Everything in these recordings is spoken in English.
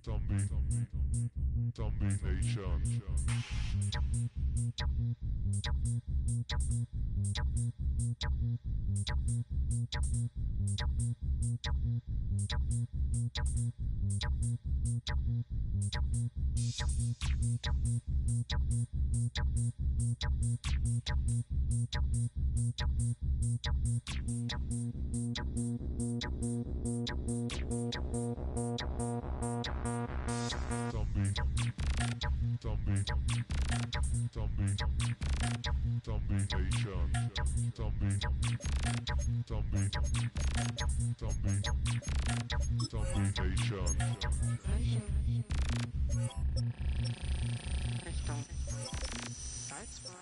Zombie Nation. Zombie, zombie, zombie, zombie nation. Zombie, zombie, zombie, zombie nation. Richtung Salzburg.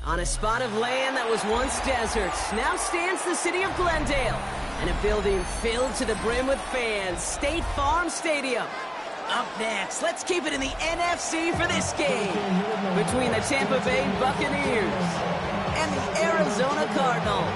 On a spot of land that was once desert, now stands the city of Glendale, and a building filled to the brim with fans, State Farm Stadium. Up next, let's keep it in the NFC for this game between the Tampa Bay Buccaneers and the Arizona Cardinals.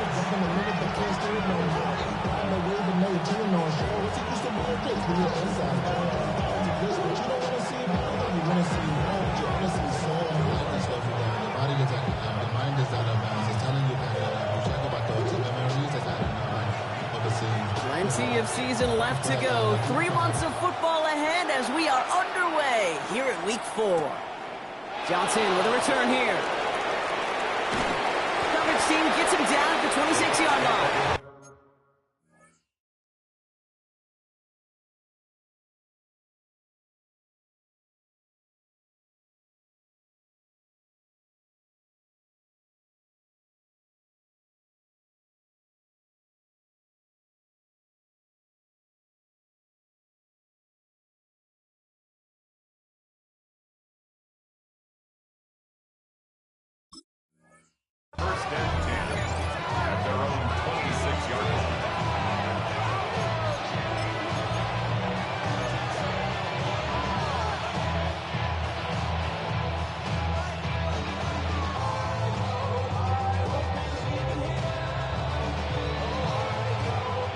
Plenty of season left to go. 3 months of football ahead as we are underway here at Week 4. Johnson with a return here. Coverage team gets him down at the 26-yard line.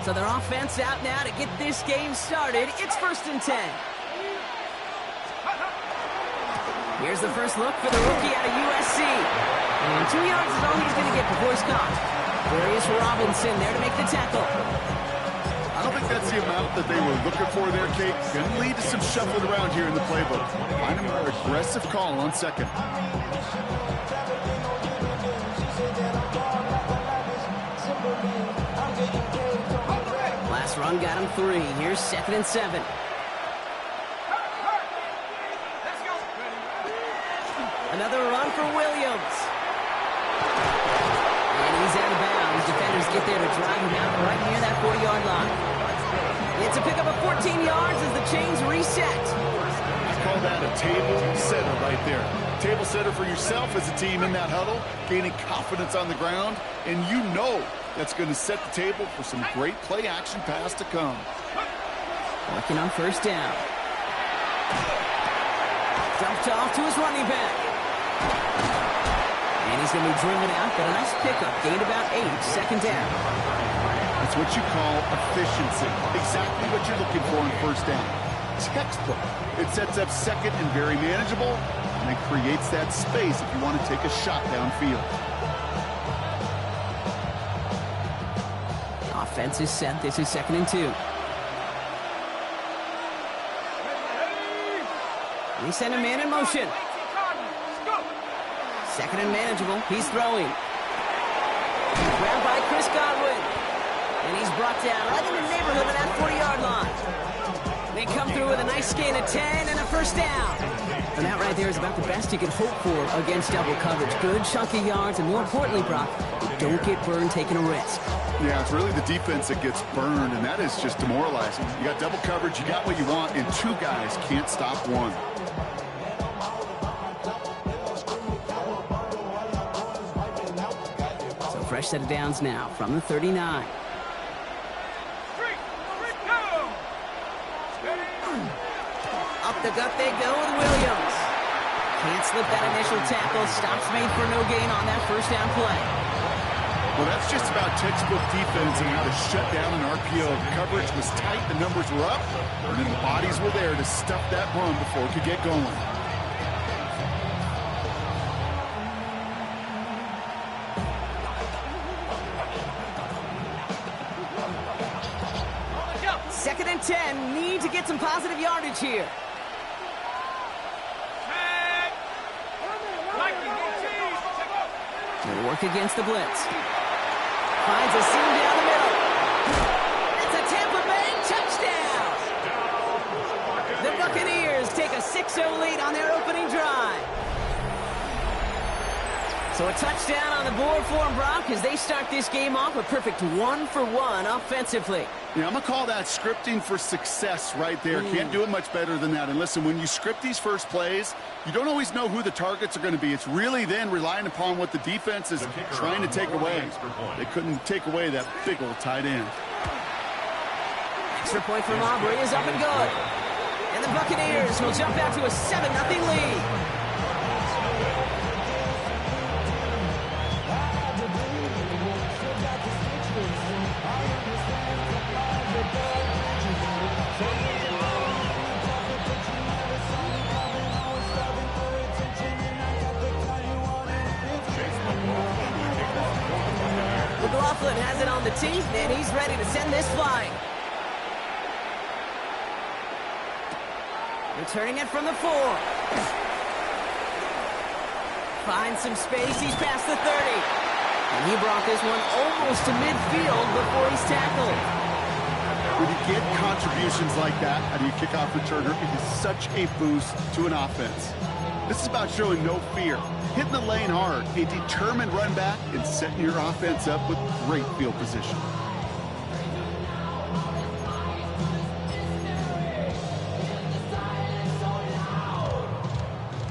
So their offense out now to get this game started. It's 1st and 10. Here's the first look for the rookie out of USC. And 2 yards is all he's going to get before he's caught. Darius Robinson there to make the tackle. I don't think that's the amount that they were looking for there, Kate. Going to lead to some shuffling around here in the playbook. Find a more aggressive call on second. Last run got him 3. Here's 2nd and 7. Another run for Williams. And he's out of bounds. Defenders get there to drive him out right near that 40-yard line. It's a pickup of 14 yards as the chains reset. I call that a table setter right there. Table setter for yourself as a team in that huddle, gaining confidence on the ground, and you know that's going to set the table for some great play-action pass to come. Working on 1st down. Dumped off to his running back. And he's going to be driven out, but a nice pickup. Gained about 8, 2nd down. That's what you call efficiency. Exactly what you're looking for on 1st down. Textbook. It sets up second and very manageable, and it creates that space if you want to take a shot downfield. Offense is set. This is 2nd and 2. And he sent a man in motion. 2nd and manageable. He's throwing. Grabbed by Chris Godwin. And he's brought down right in the neighborhood of that 40-yard line. They come through with a nice gain of 10 and a 1st down. And that right there is about the best you can hope for against double coverage. Good chunky yards, and more importantly, Brock, you don't get burned taking a risk. Yeah, it's really the defense that gets burned, and that is just demoralizing. You got double coverage, you got what you want, and 2 guys can't stop one. Fresh set of downs now from the 39. Up the gut they go with Williams. Can't slip that initial tackle. Stops made for no gain on that 1st down play. Well, that's just about textbook defense and how to shut down an RPO. The coverage was tight, the numbers were up, and then the bodies were there to stuff that run before it could get going. Second and 10. Need to get some positive yardage here. Good work against the blitz. Finds a seam down the middle. It's a Tampa Bay touchdown. The Buccaneers take a 6-0 lead on their opening drive. So a touchdown on the board for them, Brock, as they start this game off a perfect 1-for-1 offensively. Yeah, I'm going to call that scripting for success right there. Can't do it much better than that. And listen, when you script these first plays, you don't always know who the targets are going to be. It's really then relying upon what the defense is trying to take away. They couldn't take away that big old tight end. Extra point from Aubrey is up and good. And the Buccaneers will jump out to a 7-0 lead. McLaughlin has it on the tee, and he's ready to send this flying. Returning it from the 4. Finds some space, he's past the 30. And he brought this one almost to midfield before he's tackled. When you get contributions like that out of your kickoff returner, it is such a boost to an offense. This is about showing no fear, hitting the lane hard, a determined run back, and setting your offense up with great field position.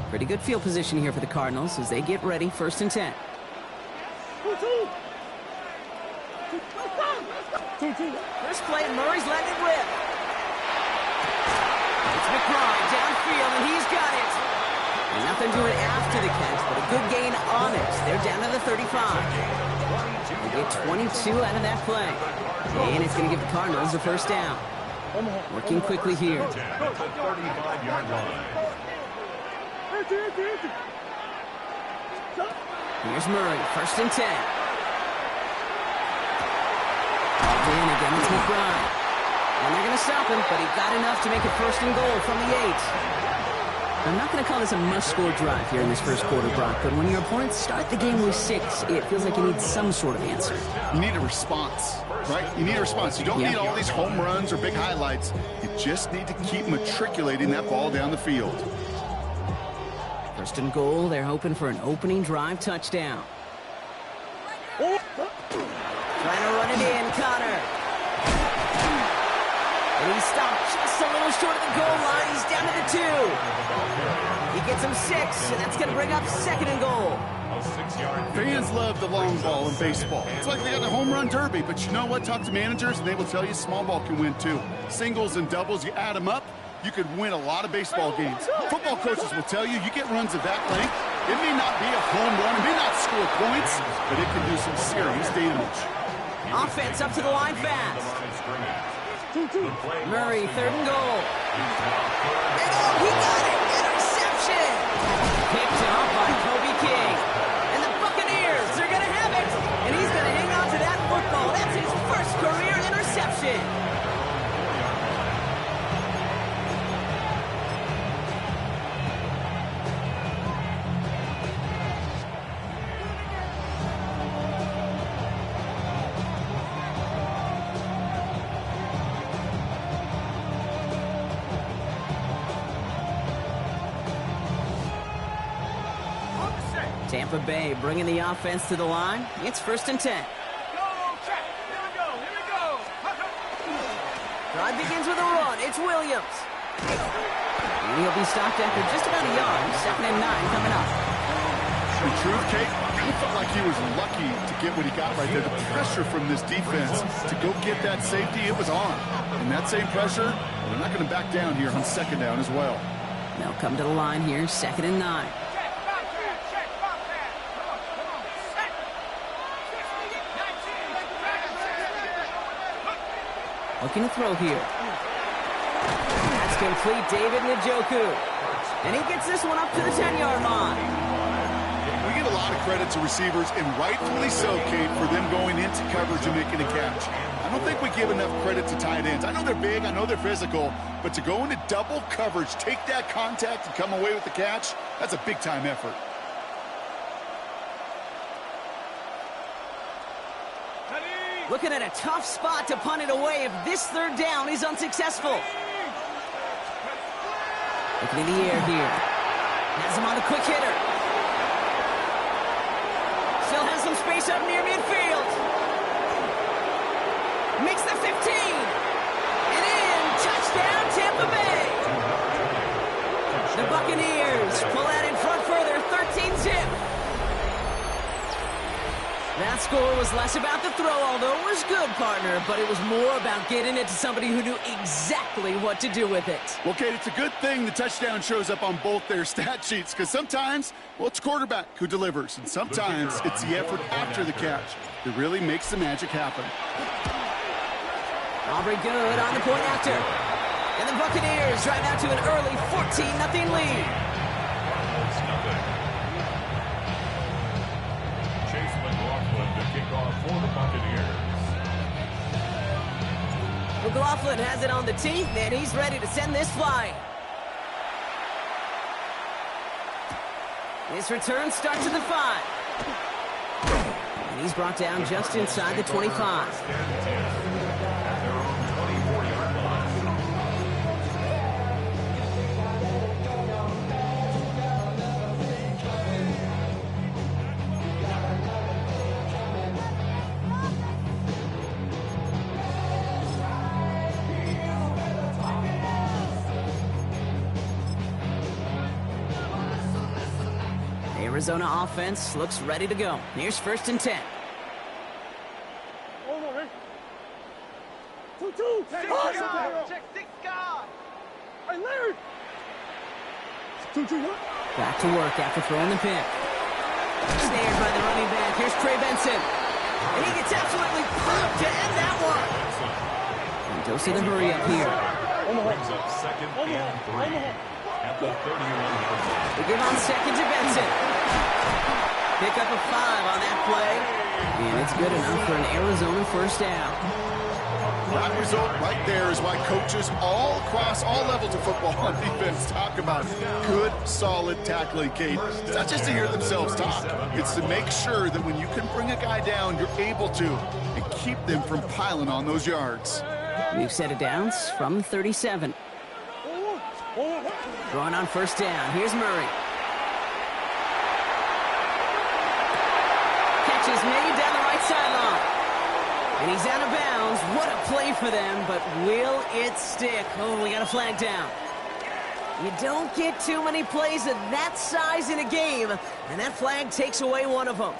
Pretty good field position here for the Cardinals as they get ready, 1st and 10. First play, Murray's letting it rip. It's McBride downfield, and he's got it. And nothing doing after the catch, but a good gain on it. They're down to the 35. They get 22 out of that play. And it's going to give the Cardinals the first down. Working quickly here. 35-yard line. Here's Murray, 1st and 10. Then again, it's McBride. And they're going to stop him, but he got enough to make it 1st and goal from the 8. I'm not going to call this a must-score drive here in this first quarter, Brock, but when your opponents start the game with 6, it feels like you need some sort of answer. You need a response, right? You need a response. You don't need all these home runs or big highlights. You just need to keep matriculating that ball down the field. 1st and goal, they're hoping for an opening drive touchdown. Trying to run it in, Connor. And he's stopped just a little short of the goal line. He's down to the 2. He gets him 6, and that's going to bring up 2nd and goal. Fans love the long ball in baseball. It's like they got the home run derby, but you know what? Talk to managers, and they will tell you small ball can win too. Singles and doubles, you add them up, you could win a lot of baseball games. Football coaches will tell you, you get runs of that length, it may not be a home run, it may not score points, but it can do some serious damage. Offense up to the line fast. Murray, 3rd and goal. And he got it! Interception! Picked off by Kobe King. And the Buccaneers are going to have it! And he's going to hang on to that football. That's his 1st career interception. Tampa Bay bringing the offense to the line. It's 1st and 10. Drive begins with a run. It's Williams. And he'll be stopped after just about a yard. 2nd and 9 coming up. The truth, Kate, he felt like he was lucky to get what he got right there. The pressure from this defense to go get that safety, it was on. And that same pressure, they're not going to back down here on 2nd down as well. They'll come to the line here, 2nd and 9. Looking to throw here. That's complete, David Njoku. And he gets this one up to the 10-yard line. We give a lot of credit to receivers, and rightfully so, Kate, for them going into coverage and making a catch. I don't think we give enough credit to tight ends. I know they're big, I know they're physical, but to go into double coverage, take that contact, and come away with the catch, that's a big-time effort. Looking at a tough spot to punt it away if this 3rd down is unsuccessful. Looking in the air here. Has him on the quick hitter. Still has some space up near midfield. Makes the 15. And in. Touchdown, Tampa Bay. The Buccaneers pull out in front further, 13-zip. That score was less about the throw, although it was good, partner, but it was more about getting it to somebody who knew exactly what to do with it. Well, Kate, it's a good thing the touchdown shows up on both their stat sheets, because sometimes, well, it's quarterback who delivers, and sometimes it's the effort after the catch that really makes the magic happen. Aubrey good on the point after. And the Buccaneers drive out to an early 14-0 lead. McLaughlin has it on the tee, and he's ready to send this flying. His return starts at the 5. And he's brought down just inside the 25. Arizona offense looks ready to go. Here's 1st and 10. Back to work after throwing the pick. Snared by the running back. Here's Trey Benson. And he gets absolutely popped to end that one. And dose of the hurry up here. Brings up second and 3 at the 31-yard line. They give on second to Benson. Pick up a 5 on that play. And it's good enough for an Arizona first down. That result right there is why coaches all across all levels of football on defense talk about good, solid tackling, Kate. It's not just to hear themselves talk. It's to make sure that when you can bring a guy down, you're able to, and keep them from piling on those yards. We've set it downs from the 37. Drawing on first down. Here's Murray. Catch is made down the right sideline. And he's out of bounds. What a play for them, but will it stick? Oh, we got a flag down. You don't get too many plays of that size in a game, and that flag takes away one of them.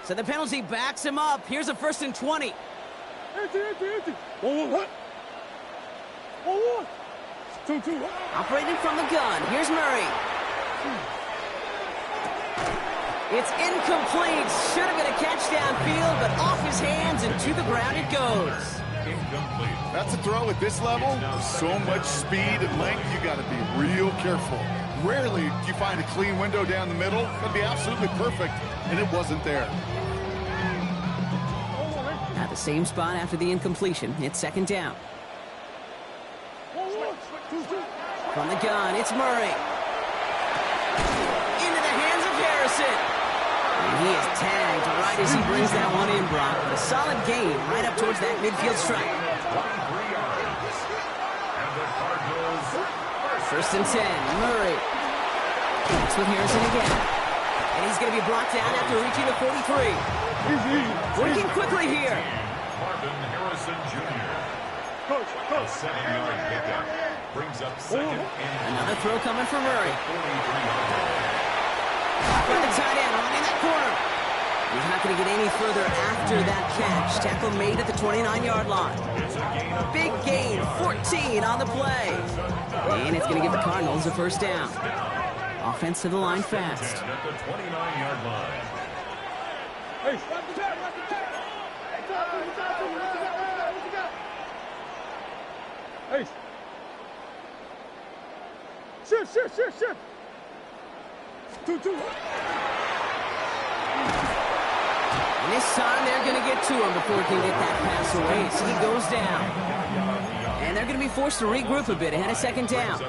So the penalty backs him up. Here's a 1st and 20. Operating from the gun. Here's Murray. It's incomplete. Should have been a catch downfield, but off his hands and to the ground it goes. Incomplete. That's a throw at this level. With so much speed and length, you got to be real careful. Rarely do you find a clean window down the middle. That'd be absolutely perfect, and it wasn't there. At the same spot after the incompletion, it's second down. From the gun, it's Murray. Into the hands of Harrison. And he is tagged right as he brings that one in, Brock. A solid gain right up towards that midfield stripe. 23 yards. And the Cardinals. 1st and 10, Murray. It's with Harrison again. And he's going to be brought down after reaching the 43. Working quickly here. Marvin Harrison Jr. A 7-yard pickup. Brings up second and Another throw coming from Murray. 43-yard line. From the tight end, running that corner. He's not going to get any further after that catch. Tackle made at the 29-yard line. Big gain, 14 on the play. And it's going to give the Cardinals a first down. Offense to the line fast. At the 29-yard line. Shift. 2. And this time they're going to get to him before he can get that pass away. So he goes down. And they're going to be forced to regroup a bit ahead of second down.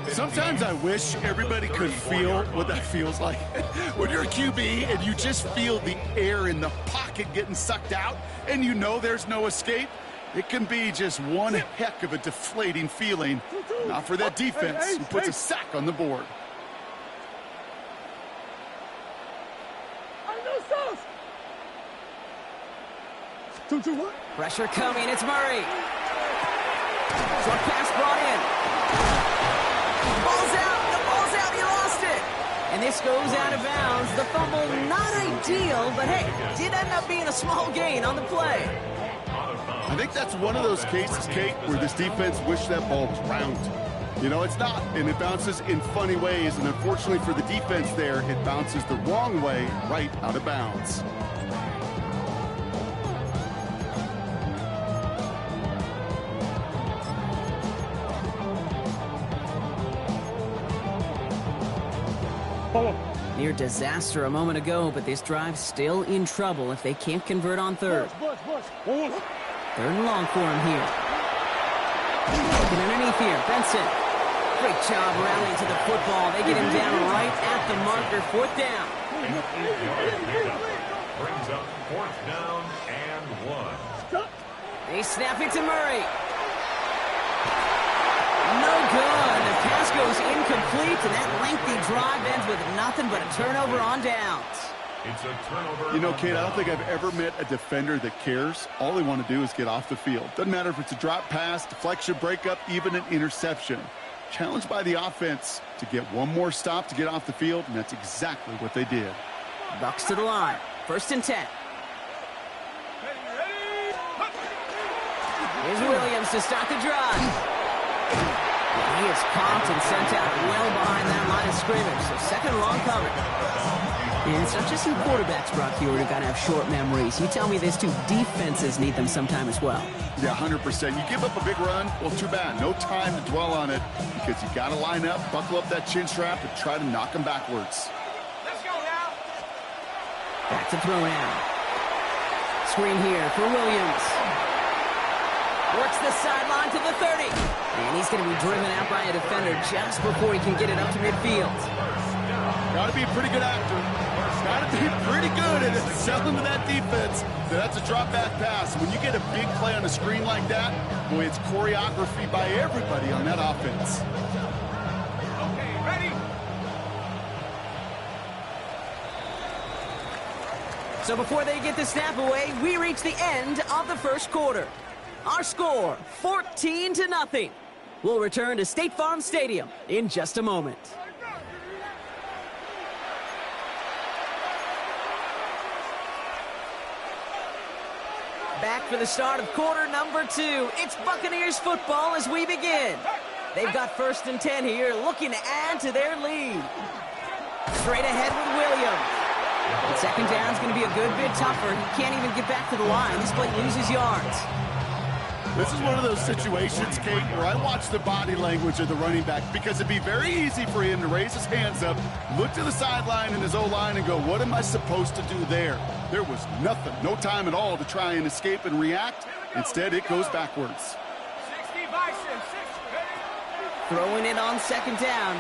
Sometimes I wish everybody could feel what that feels like. When you're a QB and you just feel the air in the pocket getting sucked out and you know there's no escape, it can be just one heck of a deflating feeling. Not for that defense who puts a sack on the board. Pressure coming, it's Murray. Short pass brought in. The ball's out, he lost it. And this goes out of bounds. The fumble, not ideal, but hey, did end up being a small gain on the play. I think that's one of those cases, Kate, where this defense wished that ball was round. You know, it's not, and it bounces in funny ways, and unfortunately for the defense there, it bounces the wrong way right out of bounds. Near disaster a moment ago, but this drive's still in trouble if they can't convert on third. Third and long for him here. Looking underneath here, Benson. Great job rallying to the football. They get him down right at the marker. 4th down. Brings up 4th down and 1. They snap it to Murray. No good. The pass goes incomplete, and that lengthy drive ends with nothing but a turnover on downs. It's a turnover. You know, Kate, I don't think I've ever met a defender that cares. All they want to do is get off the field. Doesn't matter if it's a drop pass, deflection, breakup, even an interception. Challenged by the offense to get one more stop to get off the field, and that's exactly what they did. Bucs to the line. 1st and 10. Here's Williams to start the drive. He is caught and sent out well behind that line of scrimmage, so second and long coming. And it's not just some quarterbacks, Brock, here who got to have short memories. You tell me these two defenses need them sometime as well. Yeah, 100%. You give up a big run, well, too bad. No time to dwell on it because you got to line up, buckle up that chin strap, and try to knock them backwards. Let's go now. Back to throw now. Screen here for Williams. Works the sideline to the 30. And he's going to be driven out by a defender just before he can get it up to midfield. Got to be a pretty good actor. Got to be pretty good at selling to that defense. That's a drop-back pass. When you get a big play on a screen like that, boy, it's choreography by everybody on that offense. Okay, ready? So before they get the snap away, we reach the end of the first quarter. Our score, 14-0. We'll return to State Farm Stadium in just a moment. Back for the start of quarter number 2. It's Buccaneers football as we begin. They've got 1st and 10 here, looking to add to their lead. Straight ahead with Williams. And second down's going to be a good bit tougher. He can't even get back to the line. This play loses yards. This is one of those situations, Kate, where I watch the body language of the running back because it'd be very easy for him to raise his hands up, look to the sideline in his O-line and go, what am I supposed to do there? There was nothing, no time at all to try and escape and react. Instead, it goes backwards. 60 Bison, 60. Throwing it on second down.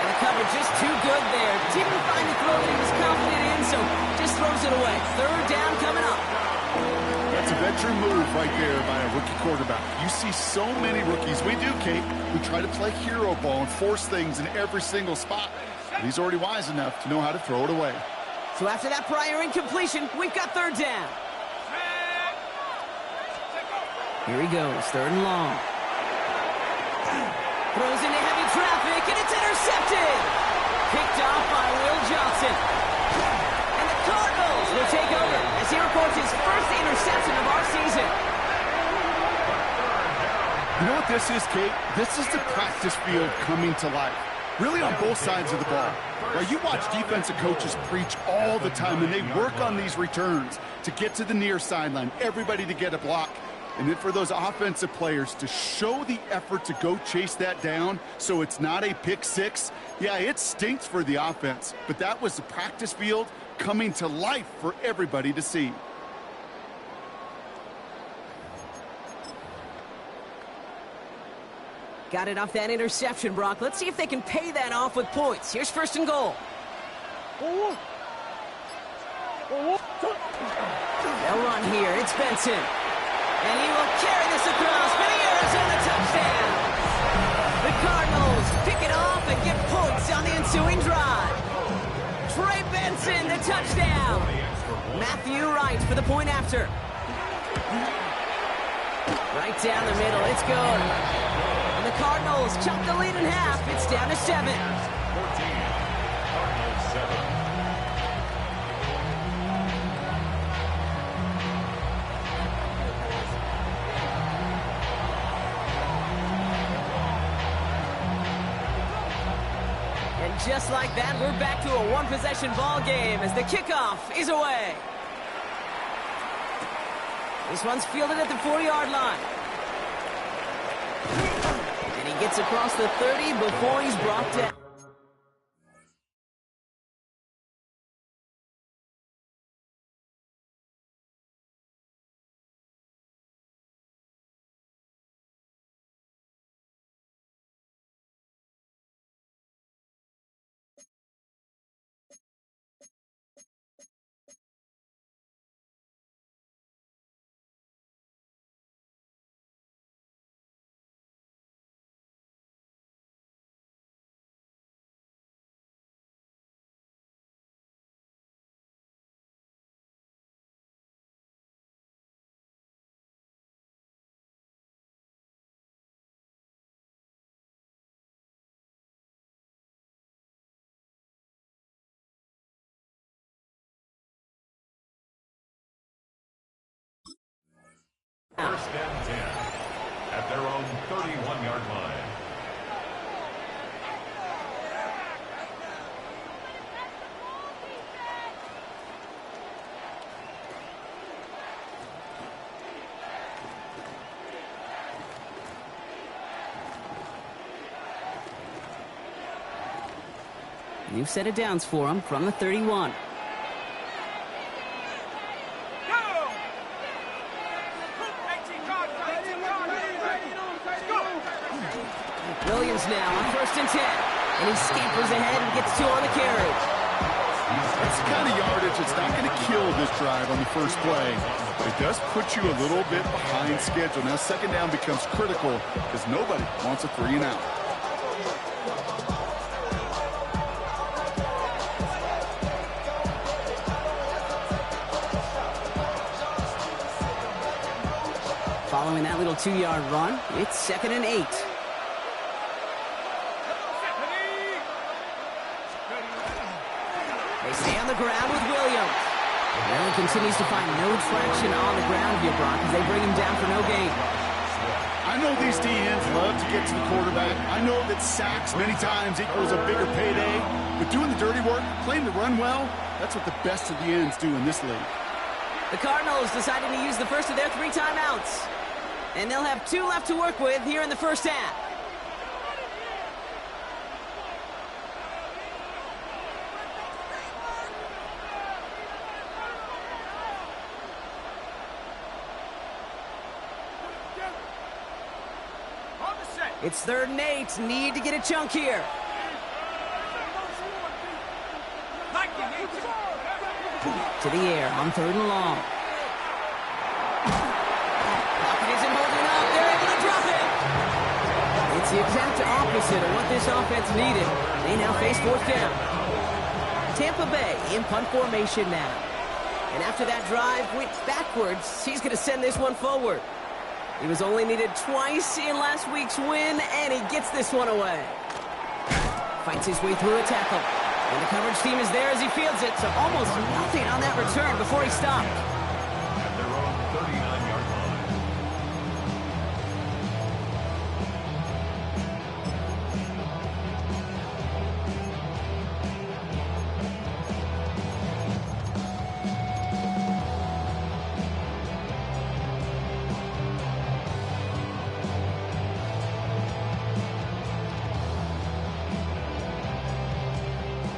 And the cover just too good there. Didn't find the throw that he was confident in, so just throws it away. Third down coming up. That's a veteran move right there by a rookie quarterback. You see so many rookies. We do, Kate. We try to play hero ball and force things in every single spot. But he's already wise enough to know how to throw it away. So after that prior incompletion, we've got third down. Here he goes, third and long. Throws into heavy traffic, and it's intercepted. Picked off by Will Johnson. And the Cardinals will take over as he records his first interception of our season. You know what this is, Kate? This is the practice field coming to life. Really on both sides of the ball. Now, you watch defensive coaches preach all the time, and they work on these returns to get to the near sideline, everybody to get a block. And then for those offensive players to show the effort to go chase that down so it's not a pick six, yeah, it stinks for the offense. But that was the practice field coming to life for everybody to see. Got it off that interception, Brock. Let's see if they can pay that off with points. Here's first and goal. They'll run here. It's Benson. And he will carry this across for the Arizona touchdown. The Cardinals pick it off and get points on the ensuing drive. Trey Benson, the touchdown. Matthew Wright for the point after. Right down the middle. It's good. And the Cardinals chop the lead in half. It's down to 7. 14. Cardinals 7. And just like that, we're back to a one-possession ball game as the kickoff is away. This one's fielded at the 4-yard line. And he gets across the 30 before he's brought down. First and 10 at their own 31-yard line. New set of downs for him from the 31. Williams now on first and 10. And he scampers ahead and gets 2 on the carry. That's the kind of yardage that's not going to kill this drive on the first play. But it does put you a little bit behind schedule. Now second down becomes critical because nobody wants a 3 and out. Following that little 2-yard run, it's second and 8. They stay on the ground with Williams. Allen continues to find no traction on the ground here, Brock, as they bring him down for no gain. I know these DNs love to get to the quarterback. I know that sacks many times equals a bigger payday. But doing the dirty work, playing to run well, that's what the best of the ends do in this league. The Cardinals decided to use the first of their 3 timeouts. And they'll have 2 left to work with here in the first half. It's third and 8. Need to get a chunk here. To the air on third and long. Pocket isn't holding up. They're able to drop it. It's the exact opposite of what this offense needed. They now face fourth down. Tampa Bay in punt formation now. And after that drive went backwards, he's going to send this one forward. He was only needed twice in last week's win, and he gets this one away. Fights his way through a tackle. And the coverage team is there as he fields it, so almost nothing on that return before he stopped. At their own 39-yard line.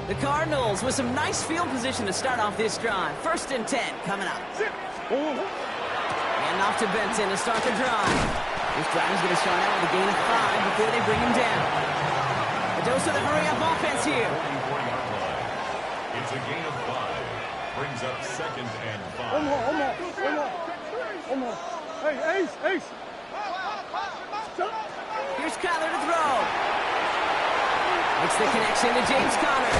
The Cardinals with some nice field position to start off this drive. First and 10 coming up. And off to Benson to start the drive. This drive is going to start out with a gain of 5 before they bring him down. A dose of the hurry-up offense here. 34-yard line. It's a gain of 5. Brings up second and 5. Hey, Ace. Here's Kyler to throw. It's the connection to James Conner.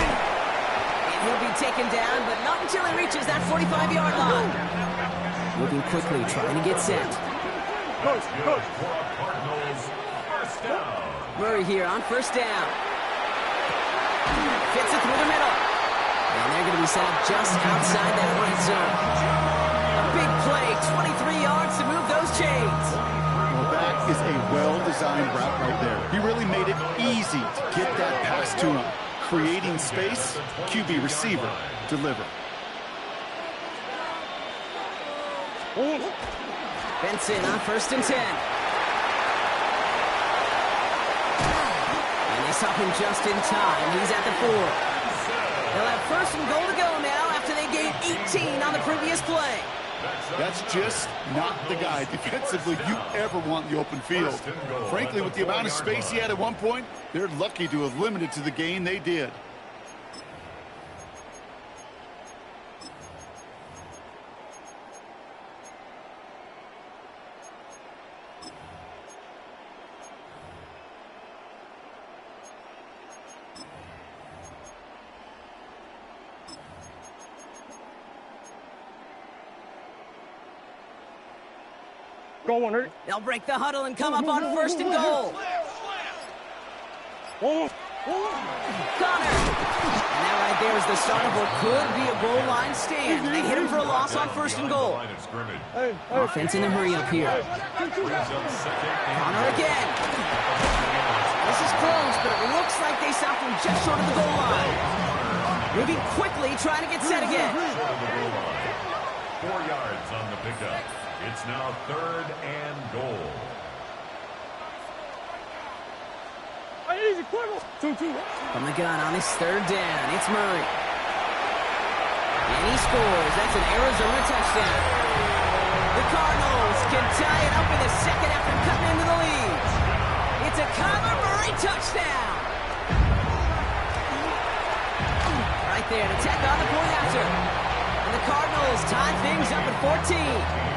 And he'll be taken down, but not until he reaches that 45-yard line. Moving quickly, trying to get set. Coach. Cardinals. First down. Murray here on first down. Fits it through the middle. And they're going to be set up just outside that red zone. A big play, 23 yards to move those chains. Well, that is a well-designed route right there. He really made it easy to get that pass to him. Creating space, QB receiver, deliver. Benson on first and 10. And they stop him just in time. He's at the 4. They'll have first and goal to go now after they gained 18 on the previous play. That's just not the guy defensively you ever want in the open field. Frankly, with the amount of space he had at one point, they're lucky to have limited to the gain they did. They'll break the huddle and come up on first and goal. Connor. And that right there is the start of what could be a goal line stand. They hit him for a loss on 1st and goal. Offense in the hurry up here. Connor again. This is close, but it looks like they stopped him just short of the goal line. Moving quickly, trying to get set again. 4 yards on the pickup. It's now 3rd and goal. From the gun on this 3rd down, it's Murray. And he scores. That's an Arizona touchdown. The Cardinals can tie it up in the 2nd after cutting into the lead. It's a Kyler Murray touchdown. Right there to tack on the point after. And the Cardinals tie things up at 14.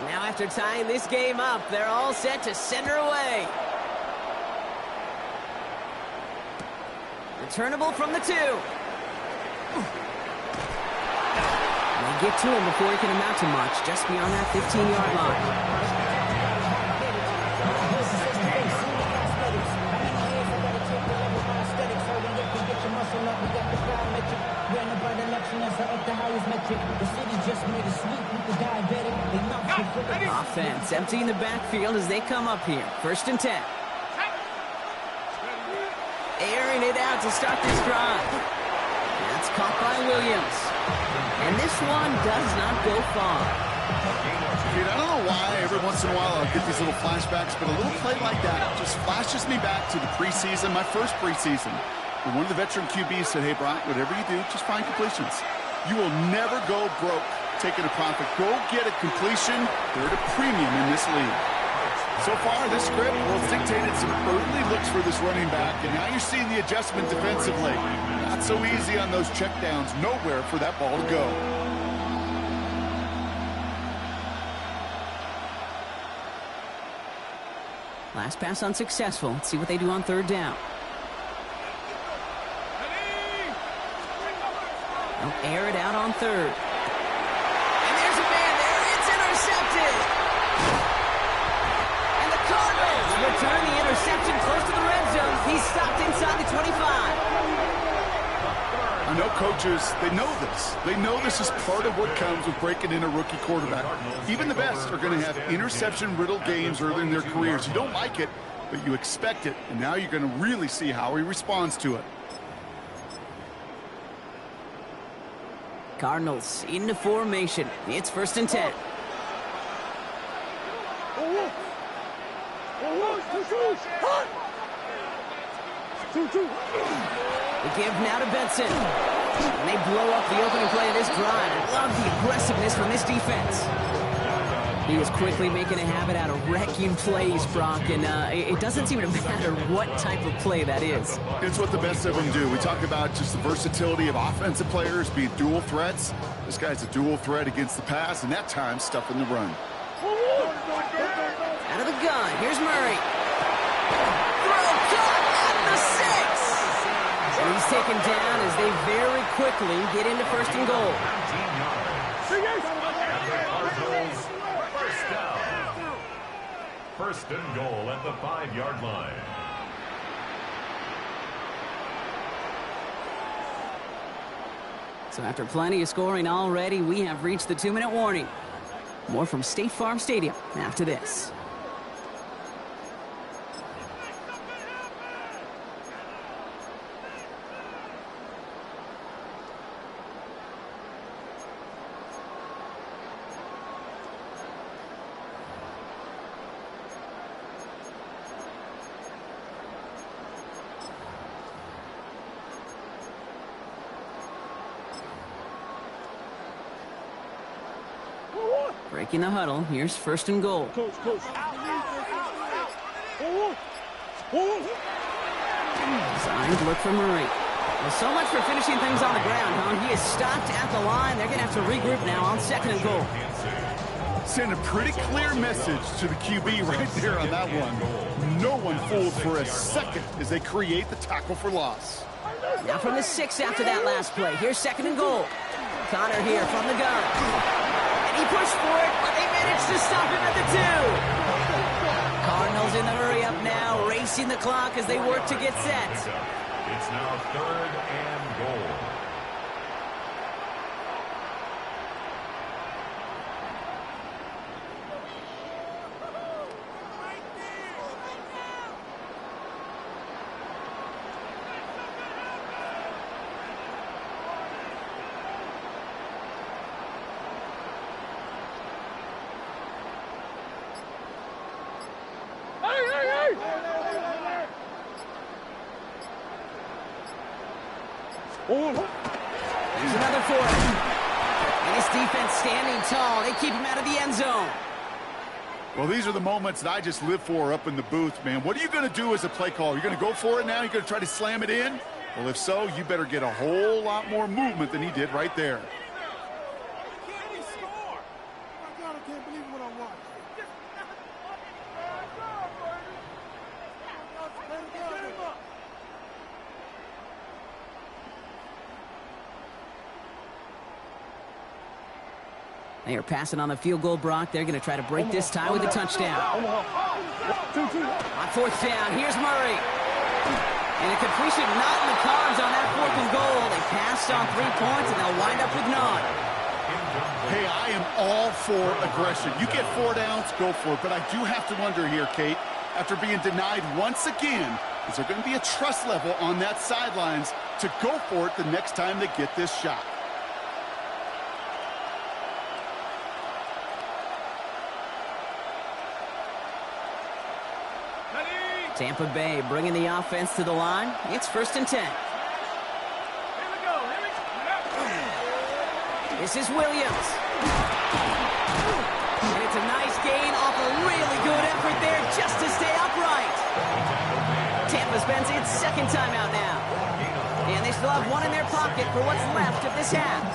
Now after tying this game up, they're all set to send her away. Returnable from the 2. They get to him before he can amount to much, just beyond that 15-yard line. Offense emptying the backfield as they come up here. 1st and 10. Airing it out to start this drive. That's caught by Williams. And this one does not go far. Dude, I don't know why every once in a while I'll get these little flashbacks, but a little play like that just flashes me back to the preseason, my first preseason. And one of the veteran QBs said, hey, Brock, whatever you do, just find completions. You will never go broke taking a profit. Go get a completion. They're at a premium in this league. So far, this script has dictated some early looks for this running back, and now you're seeing the adjustment defensively. Not so easy on those checkdowns. Nowhere for that ball to go. Last pass unsuccessful. Let's see what they do on 3rd down. They'll air it out on 3rd. And there's a man there. It's intercepted. And the Cardinals return the interception close to the red zone. He's stopped inside the 25. I know coaches, they know this. They know this is part of what comes with breaking in a rookie quarterback. Even the best are going to have interception-riddled games early in their careers. You don't like it, but you expect it. And now you're going to really see how he responds to it. Cardinals into formation. It's 1st and 10. The give now to Benson. And they blow up the opening play of this drive. I love the aggressiveness from this defense. He is quickly making a habit out of wrecking plays, Brock, and it doesn't seem to matter what type of play that is. It's what the best of them do. We talk about just the versatility of offensive players being dual threats. This guy's a dual threat against the pass, and that time stuffing the run. Out of the gun, here's Murray. Throw caught at the 6. And he's taken down as they very quickly get into 1st and goal. First and goal at the 5-yard line. So after plenty of scoring already, we have reached the 2-minute warning. More from State Farm Stadium after this. Breaking the huddle. Here's 1st and goal. Designed to look for Murray. Well, so much for finishing things on the ground, huh? He is stopped at the line. They're going to have to regroup now on 2nd and goal. Send a pretty clear message to the QB right there on that one. No one fooled for a second as they create the tackle for loss. Now from the 6 after that last play. Here's 2nd and goal. Connor here from the gun. And he pushed for it, but they managed to stop him at the 2. Cardinals in the hurry up now, racing the clock as they work to get set. It's now 3rd and goal. There's another for him. And his defense standing tall. They keep him out of the end zone. Well, these are the moments that I just live for up in the booth, man. What are you going to do as a play caller? You're going to go for it now? You're going to try to slam it in? Well, if so, you better get a whole lot more movement than he did right there. They are passing on the field goal, Brock. They're going to try to break this tie with a touchdown. On 4th down, here's Murray. And a completion not in the cards on that 4th and goal. They passed on 3 points, and they'll wind up with none. Hey, I am all for aggression. You get 4 downs, go for it. But I do have to wonder here, Kate, after being denied once again, is there going to be a trust level on that sidelines to go for it the next time they get this shot? Tampa Bay bringing the offense to the line. It's 1st and 10. This is Williams. And it's a nice gain off a really good effort there just to stay upright. Tampa spends its 2nd timeout now. And they still have 1 in their pocket for what's left of this half.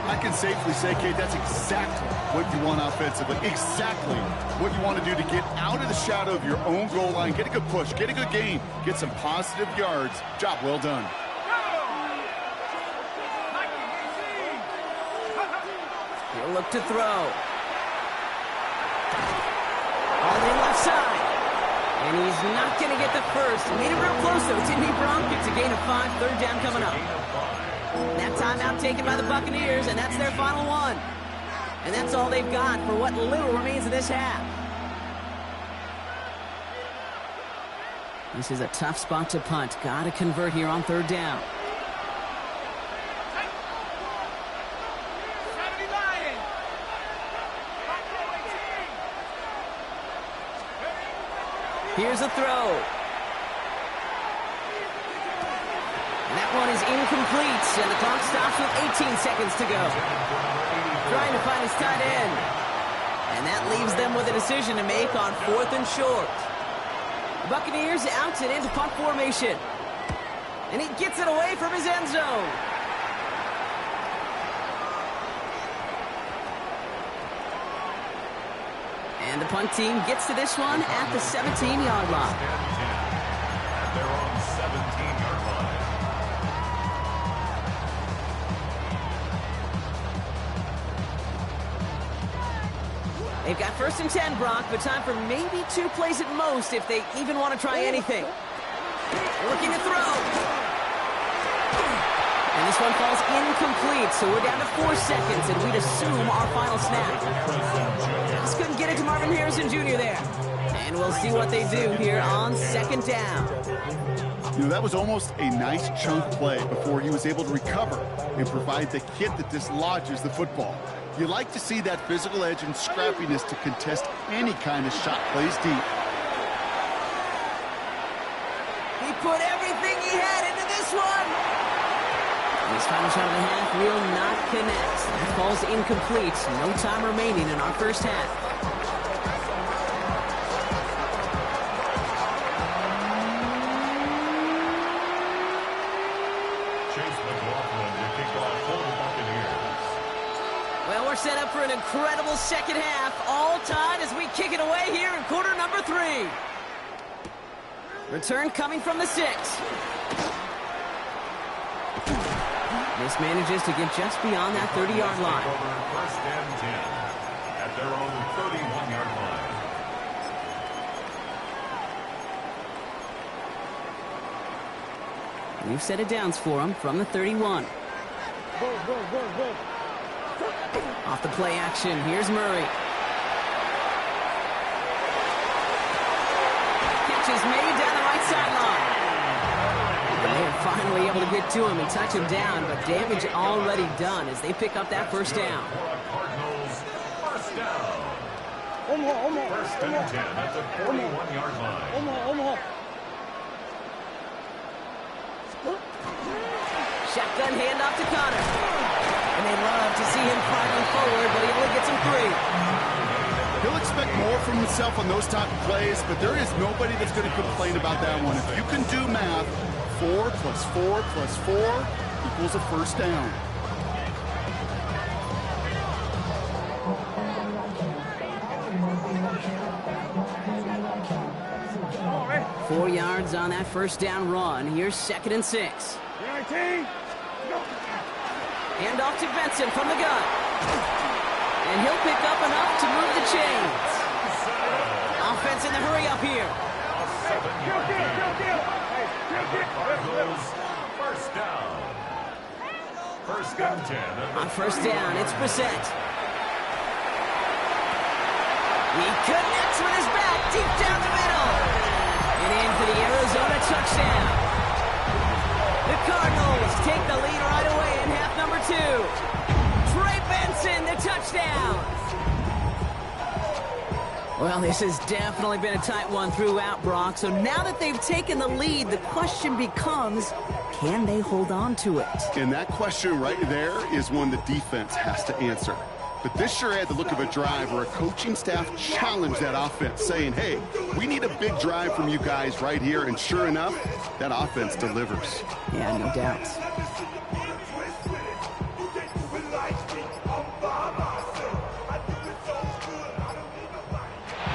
I can safely say, Kate, that's exactly what you want offensively. Exactly what you want to do to get out of the shadow of your own goal line, get a good push, get a good gain, get some positive yards. Job well done. He'll look to throw. On the left side. And he's not going to get the first. Made it real close, though, didn't he, Bronk? It's a gain of 5, 3rd down coming up. That timeout taken by the Buccaneers, and that's their final one. And that's all they've got for what little remains of this half. This is a tough spot to punt. Got to convert here on 3rd down. Here's a throw. And that one is incomplete, and the clock stops with 18 seconds to go. Trying to find his tight end. And that leaves them with a decision to make on 4th and short. The Buccaneers out and into punt formation. And he gets it away from his end zone. And the punt team gets to this one at the 17-yard line. And they're on 17-yard line. They've got 1st and 10, Brock, but time for maybe 2 plays at most if they even want to try anything. Looking to throw. And this one falls incomplete, so we're down to 4 seconds, and we'd assume our final snap. Just couldn't get it to Marvin Harrison Jr. there. And we'll see what they do here on 2nd down. You know, that was almost a nice chunk play before he was able to recover and provide the hit that dislodges the football. You like to see that physical edge and scrappiness to contest any kind of shot plays deep. He put everything he had into this one. And his final shot of the half will not connect. That falls incomplete. No time remaining in our first half. Chase McLaughlin to kick off for the Buccaneers. Well, we're set up for an incredible second half. All tied as we kick it away here in quarter number 3. Return coming from the 6. This manages to get just beyond that 30-yard line. First and 10 at their own 31-yard line. New set of downs for him from the 31. Off the play action, here's Murray. Catch is made down the right sideline. They are finally able to get to him and touch him down, but damage already done as they pick up that first down. Cardinals, first down. First and 10 at the 41-yard line. Shotgun handoff to Connor. And they love to see him climbing forward, but he only gets him 3. He'll expect more from himself on those type of plays, but there is nobody that's going to complain about that one. If you can do math, 4 plus 4 plus 4 equals a first down. All right. 4 yards on that first down run. Here's 2nd and 6. Hand off to Benson from the gun. And he'll pick up enough to move the chains. Offense in the hurry up here. Cardinals, first down. First and 10. On first down, it's Brissett. He connects with his back deep down the middle. And in for the Arizona touchdown. The Cardinals take the lead right away in half number 2. Trey Benson, the touchdown. Well, this has definitely been a tight one throughout, Brock. So now that they've taken the lead, the question becomes, can they hold on to it? And that question right there is one the defense has to answer. But this sure had the look of a drive where a coaching staff challenged that offense, saying, hey, we need a big drive from you guys right here. And sure enough, that offense delivers. Yeah, no doubt.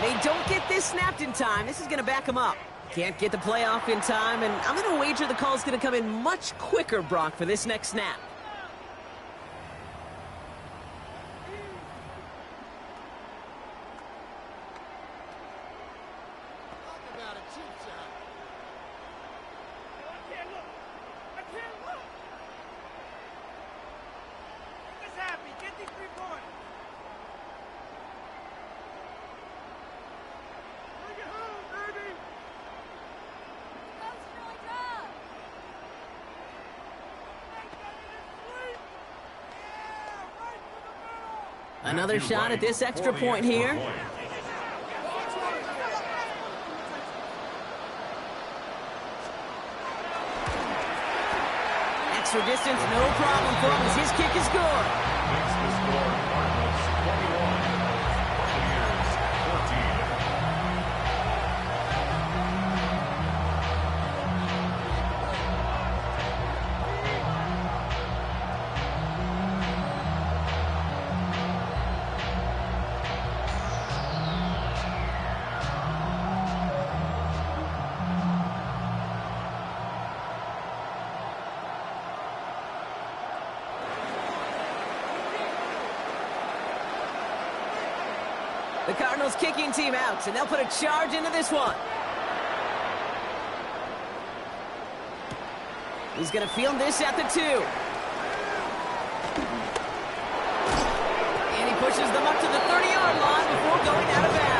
They don't get this snapped in time. This is going to back them up. Can't get the play off in time, and I'm going to wager the call's going to come in much quicker, Brock, for this next snap. Another shot at this extra point here. Extra distance, no problem for him as his kick is good. Makes the score Cardinals 21, Buccaneers 14. The Cardinals kicking team out, and they'll put a charge into this one. He's going to field this at the 2. And he pushes them up to the 30-yard line before going out of bounds.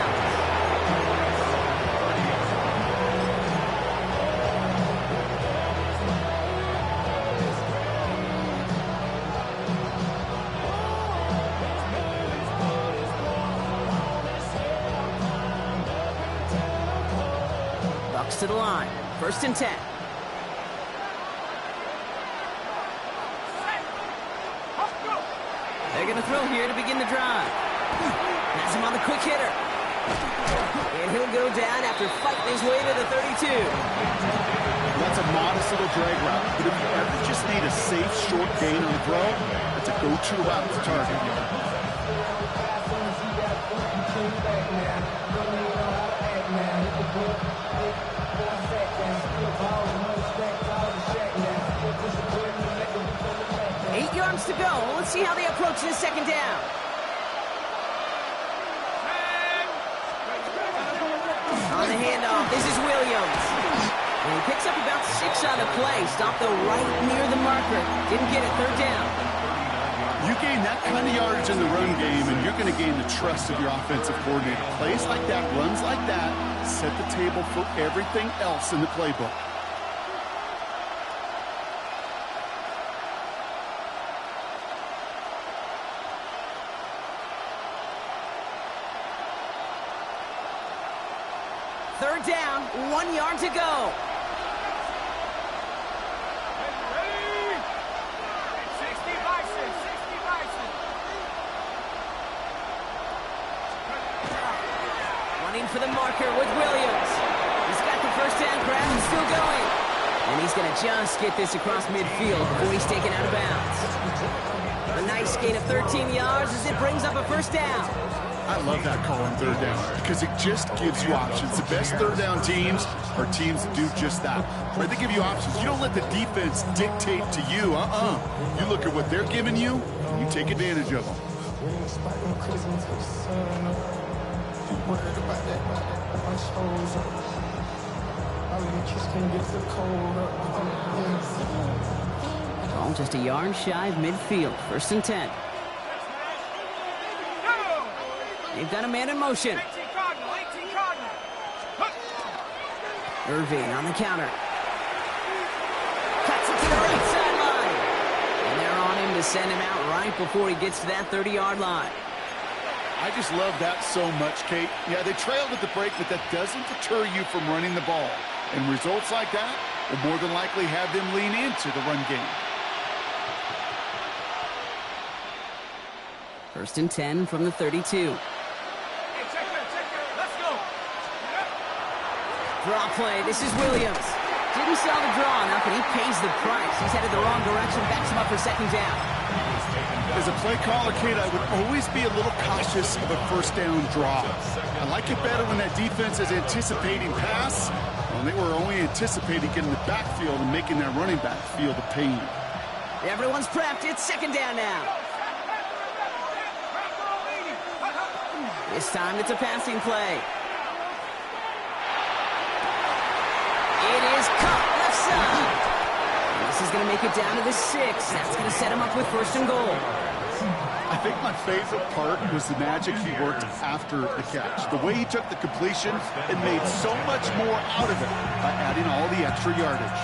Bucs to the line. First and 10. They're going to throw here to begin the drive. Has him on the quick hitter. And he'll go down after fighting his way to the 32. That's a modest little drag route. But if you ever just need a safe, short gain on the throw, it's a go-to route to target. To go. Let's see how they approach this second down. On the handoff, this is Williams. And he picks up about 6 on the play. Stopped though right near the marker. Didn't get it, third down. You gain that kind of yardage in the run game, and you're going to gain the trust of your offensive coordinator. Plays like that, runs like that, set the table for everything else in the playbook. Third down, 1 yard to go. Ready? 60 Bison, 60 Bison. Running for the marker with Williams. He's got the first down grab and still going. And he's going to just get this across midfield before he's taken out of bounds. A nice gain of 13 yards as it brings up a first down. I love that call on third down because it just gives you options. The best third down teams are teams that do just that. Right? They give you options. You don't let the defense dictate to you. You look at what they're giving you, and you take advantage of them. Ball just a yard shy of midfield. First and 10. They've got a man in motion. 18 Cardinal, 18 Cardinal. Irving on the counter. Cuts it to the right sideline. And they're on him to send him out right before he gets to that 30-yard line. I just love that so much, Kate. Yeah, they trailed at the break, but that doesn't deter you from running the ball. And results like that will more than likely have them lean into the run game. First and 10 from the 32. Draw play. This is Williams. Didn't sell the draw enough, and he pays the price. He's headed the wrong direction. Backs him up for second down. As a play caller, Kate, I would always be a little cautious of a first down draw. I like it better when that defense is anticipating pass. When they were only anticipating getting the backfield and making that running back feel the pain. Everyone's prepped. It's second down now. This time it's a passing play. It is caught left side. This is going to make it down to the 6. That's going to set him up with first and goal. I think my favorite part was the magic he worked after the catch. The way he took the completion and made so much more out of it by adding all the extra yardage.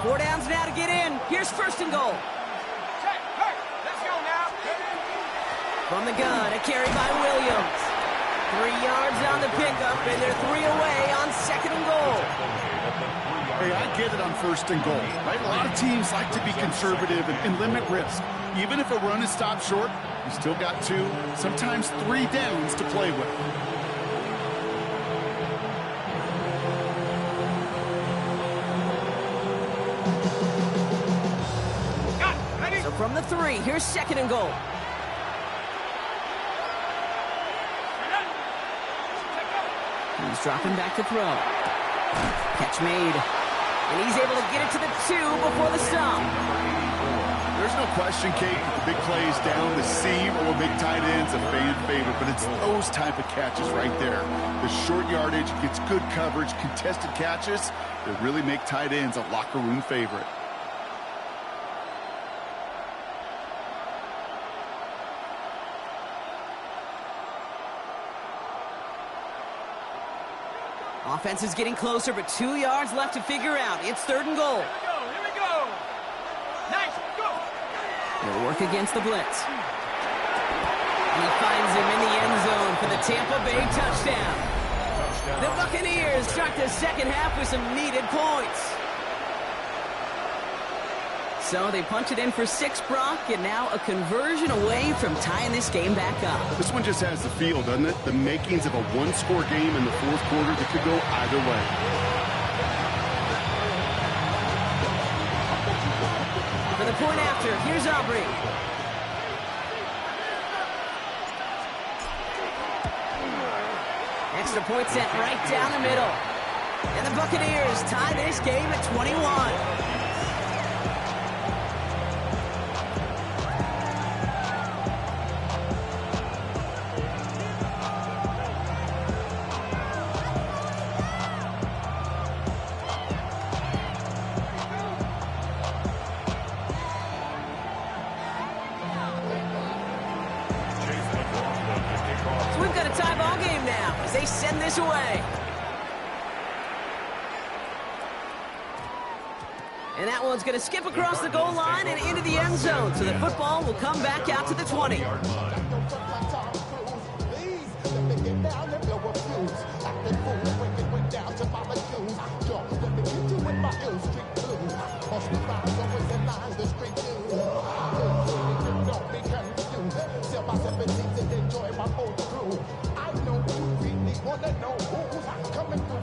Four downs now to get in. Here's first and goal. Check. Hey, let's go now. From the gun, a carry by Williams. 3 yards on the pickup, and they're 3 away on second and goal. Hey, I get it on first and goal, right? A lot of teams like to be conservative and limit risk. Even if a run is stopped short, you still got 2, sometimes 3 downs to play with. So from the 3, here's second and goal. He's dropping back to throw. Catch made. And he's able to get it to the 2 before the stop. There's no question, Kate, the big plays down the seam or big tight ends, a fan favorite, but it's those type of catches right there. The short yardage, gets good coverage, contested catches that really make tight ends a locker room favorite. Offense is getting closer, but 2 yards left to figure out. It's third and goal. Here we go. Nice, go. They'll work against the blitz. And he finds him in the end zone for the Tampa Bay touchdown. The Buccaneers start the second half with some needed points. So they punch it in for 6, Brock, and now a conversion away from tying this game back up. This one just has the feel, doesn't it? The makings of a one-score game in the fourth quarter that could go either way. For the point after, here's Aubrey. Extra point sent right down the middle. And the Buccaneers tie this game at 21. So we've got a tie ball game now as they send this away. And that one's going to skip across the goal line and into the end zone. So the football will come back out to the 20.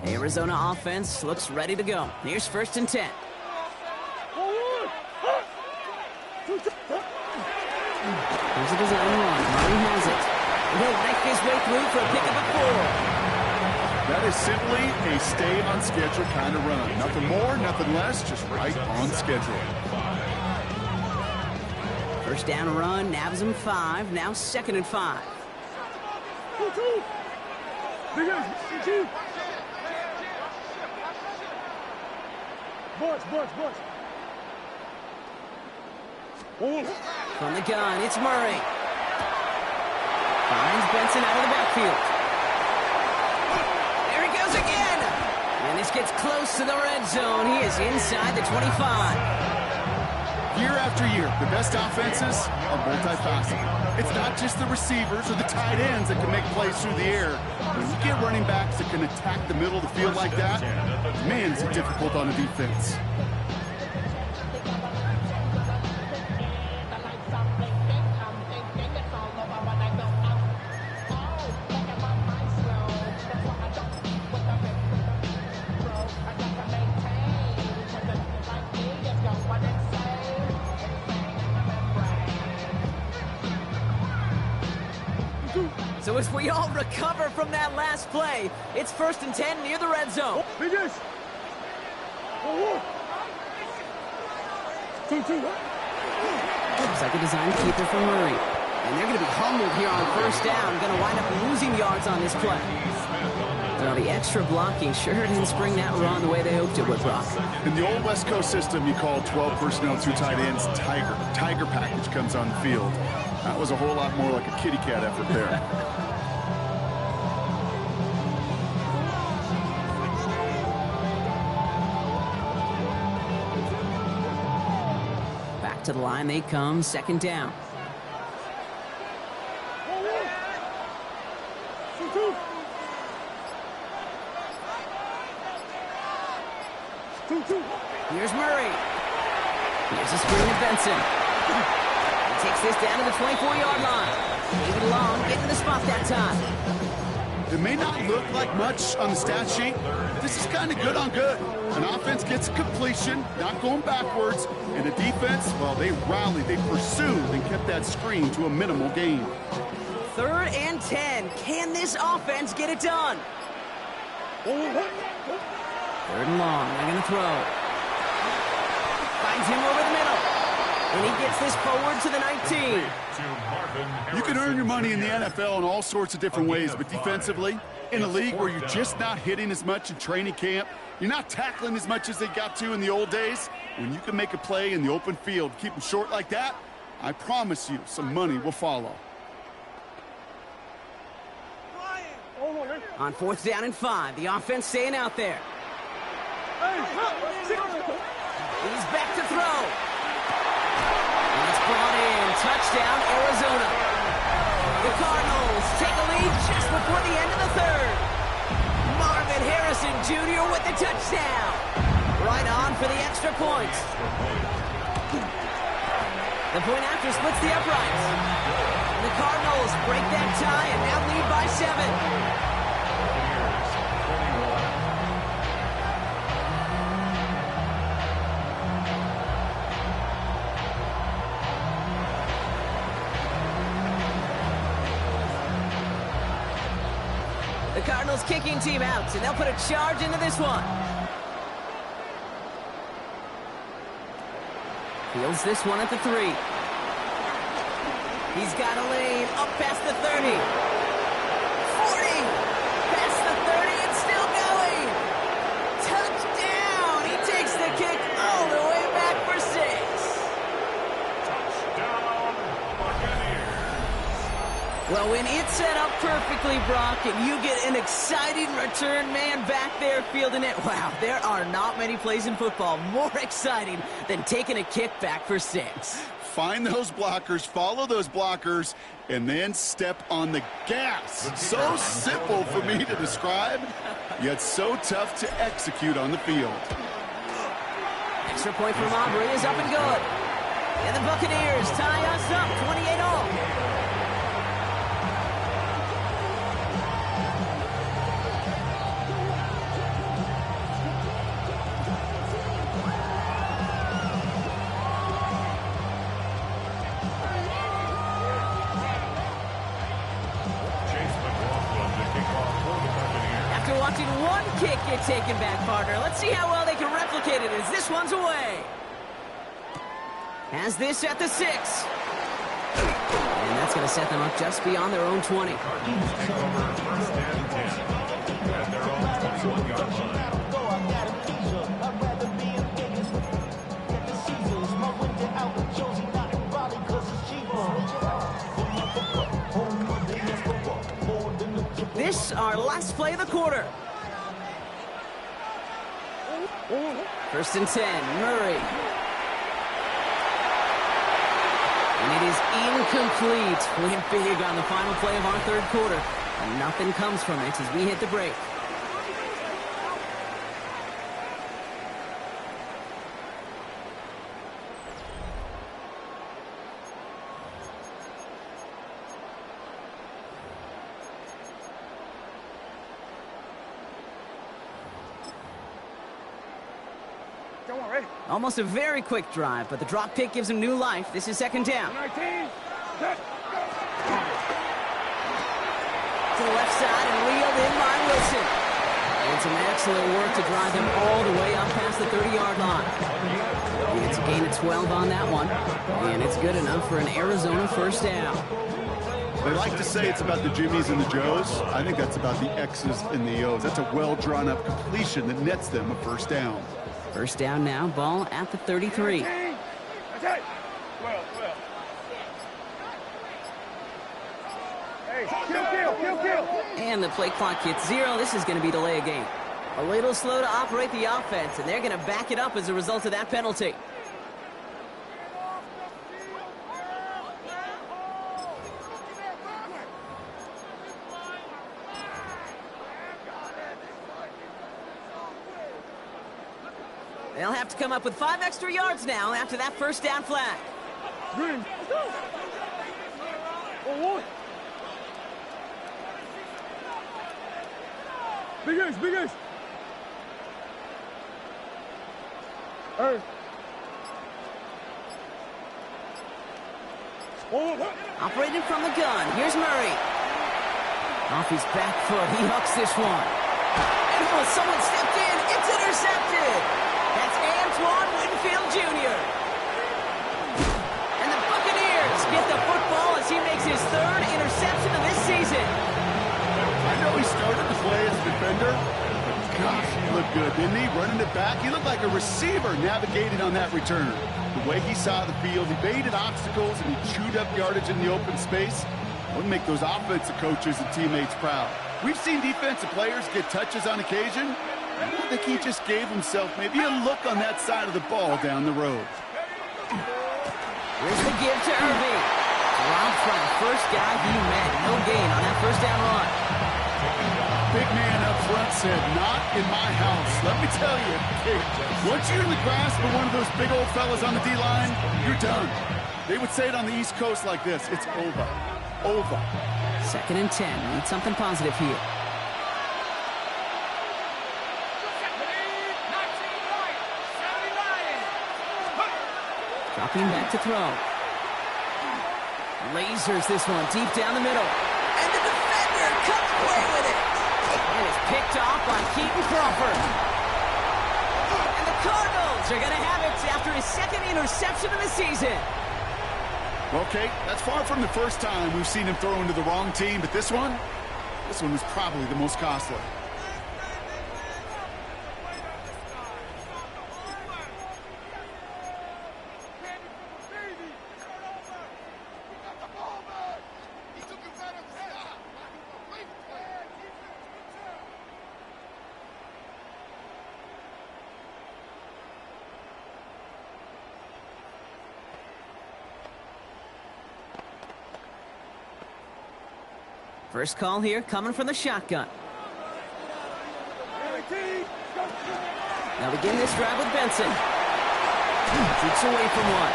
Arizona offense looks ready to go. Here's 1st and 10. Here's a design run. Murray has it. He'll make his way through for a pickup of 4. That is simply a stay-on-schedule kind of run. Nothing more, nothing less, just right on schedule. 1st down run, nabs him 5. Now 2nd and 5. From the gun, it's Murray. Finds Benson out of the backfield. There he goes again. And this gets close to the red zone. He is inside the 25. Year after year, the best offenses are multifaceted. It's not just the receivers or the tight ends that can make plays through the air. When you get running backs that can attack the middle of the field like that, man, is it difficult on a defense. So as we all recover from that last play, it's 1st and 10 near the red zone. Looks like a design keeper for Murray. And they're going to be humbled here on 1st down. Going to wind up losing yards on this play. Well, the extra blocking sure didn't spring that run the way they hoped it would, Brock. In the old West Coast system, you call 12 personnel, 2 tight ends, Tiger. Tiger package comes on the field. That was a whole lot more like a kitty cat effort there. Back to the line they come, 2nd down. Here's Murray. Here's a screen to Benson. He takes this down to the 24-yard line. David Long getting the spot that time. It may not look like much on the stat sheet. This is kind of good on good. An offense gets completion, not going backwards, and a defense, well, they rallied, they pursued, and kept that screen to a minimal gain. 3rd and 10. Can this offense get it done? 3rd and long. They're going to throw. Finds him over the middle. And he gets this forward to the 19. You can earn your money in the NFL in all sorts of different ways, but defensively, in a league where you're just not hitting as much in training camp, you're not tackling as much as they got to in the old days, when you can make a play in the open field, keep them short like that, I promise you some money will follow. On 4th down and 5, the offense staying out there. He's back to throw. And it's brought in. Touchdown, Arizona. The Cardinals take a lead just before the end of the 3rd. Marvin Harrison Jr. with the touchdown. Right on for the extra point. The point after splits the uprights. And the Cardinals break that tie and now lead by 7. The Cardinals kicking team out, and they'll put a charge into this one. Fields this one at the 3. He's got a lane up past the 30. 40. Past the 30 and still going. Touchdown. He takes the kick all the way back for 6. Touchdown, Buccaneers. Well, when it's set up perfectly, Brock, and you get an exciting return man back there fielding it, wow, there are not many plays in football more exciting than taking a kick back for 6. Find those blockers, follow those blockers, and then step on the gas. So simple for me to describe, yet so tough to execute on the field. Extra point from Aubrey is up and good. And the Buccaneers tie us up 28-all. After watching one kick get taken back, partner, let's see how well they can replicate it as this one's away. Has this at the 6. And that's going to set them up just beyond their own 20. Cardinals take over first and 10 at their own 21-yard line. This our last play of the quarter. First and 10, Murray. And it is incomplete. Went big on the final play of our third quarter. And nothing comes from it as we hit the break. Almost a very quick drive, but the drop pick gives him new life. This is second down. 19, To set, the left side and wheeled in by Wilson. And some excellent work to drive him all the way up past the 30-yard line. And it's a gain of 12 on that one. And it's good enough for an Arizona first down. They like to say it's about the Jimmies and the Joes. I think that's about the X's and the O's. That's a well-drawn-up completion that nets them a first down. First down now, ball at the 33. attack. Well. Hey, kill. And the play clock hits 0. This is going to be delay a game. A little slow to operate the offense, and they're going to back it up as a result of that penalty. They'll have to come up with 5 extra yards now after that first down flag. Green. Oh, Big Ace. Hey. Operated from the gun. Here's Murray. Off his back foot. He hooks this one. And someone stepped in. It's intercepted. That's Antoine Winfield Jr. And the Buccaneers get the football as he makes his 3rd interception of this season. I know he started to play as a defender, but gosh, he looked good, didn't he? Running it back, he looked like a receiver navigating on that return. The way he saw the field, he baited obstacles and he chewed up yardage in the open space. Would make those offensive coaches and teammates proud. We've seen defensive players get touches on occasion. I think he just gave himself maybe a look on that side of the ball down the road. Here's the give to Irving. Dropped from the first guy he met. No gain on that first down run. Big man up front said, not in my house. Let me tell you, hey, once you're in the grasp of one of those big old fellas on the D-line, you're done. They would say it on the East Coast like this. It's over. Over. 2nd and 10. Need something positive here. Dropping back to throw. Lasers this one deep down the middle. And the defender comes away with it. And it's picked off by Keaton Crawford. And the Cardinals are going to have it after his 2nd interception of the season. Okay, that's far from the first time we've seen him throw into the wrong team, but this one was probably the most costly. First call here coming from the shotgun. Now begin this drive with Benson. Keeps away from one.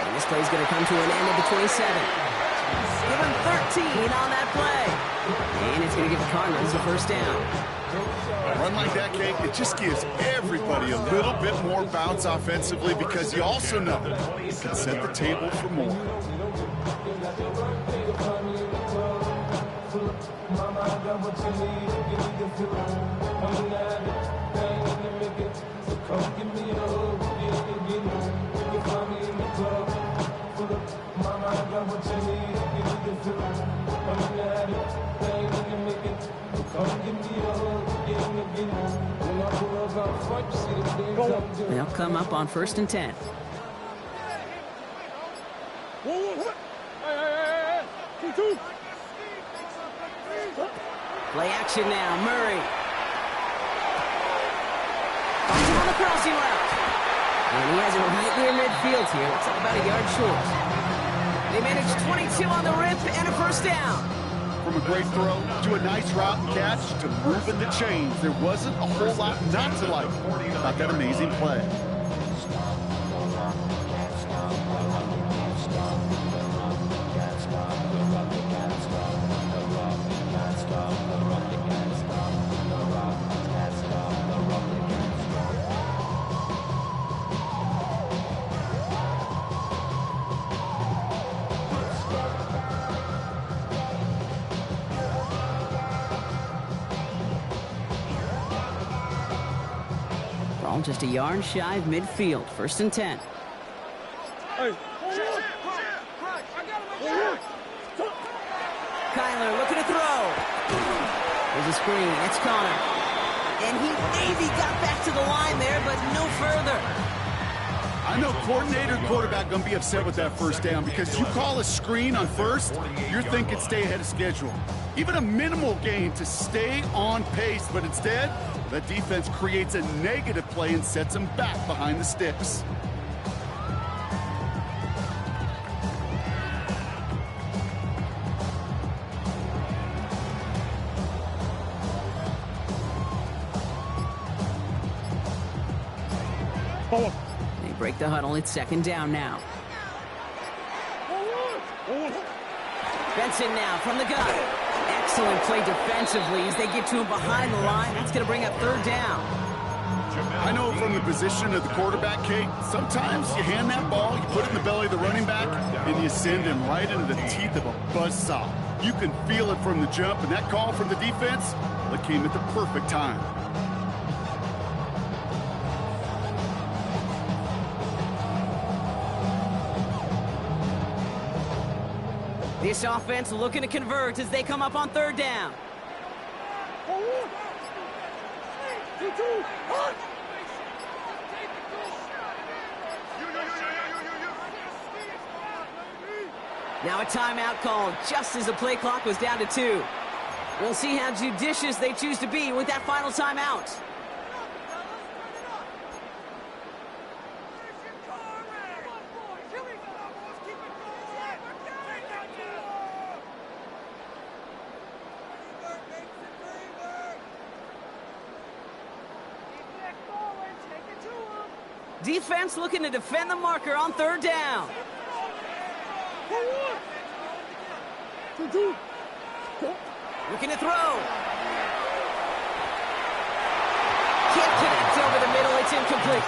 And this play's going to come to an end at the 27. Give him 13 on that play. And it's going to give the Cardinals a first down. A run like that, Kate, it just gives everybody a little bit more bounce offensively because you also know it can set the table for more. They'll come up on 1st and 10. Play action now, Murray. Finds him on the crossing route. And he has it right near midfield here. It's about a yard short. They managed 22 on the rip and a first down. From a great throw to a nice route and catch to moving the chains, there wasn't a whole lot not to like about that amazing play. Ball just a yard shy of midfield. 1st and 10. Kyler looking to throw. There's a screen. It's Connor. And he maybe got back to the line there, but no further. I know coordinator and quarterback going to be upset with that first down because you call a screen on first, you're thinking stay ahead of schedule. Even a minimal gain to stay on pace, but instead, the defense creates a negative play and sets them back behind the sticks. They break the huddle. It's 2nd down now. Benson now from the gun. Excellent play defensively as they get to him behind the line. That's going to bring up 3rd down. I know from the position of the quarterback, Kate, sometimes you hand that ball, you put it in the belly of the running back, and you send him right into the teeth of a buzzsaw. You can feel it from the jump, and that call from the defense, that came at the perfect time. This offense looking to convert as they come up on 3rd down. Now a timeout called just as the play clock was down to 2. We'll see how judicious they choose to be with that final timeout. Defense looking to defend the marker on third down. Looking to throw. Can't connect over the middle. It's incomplete.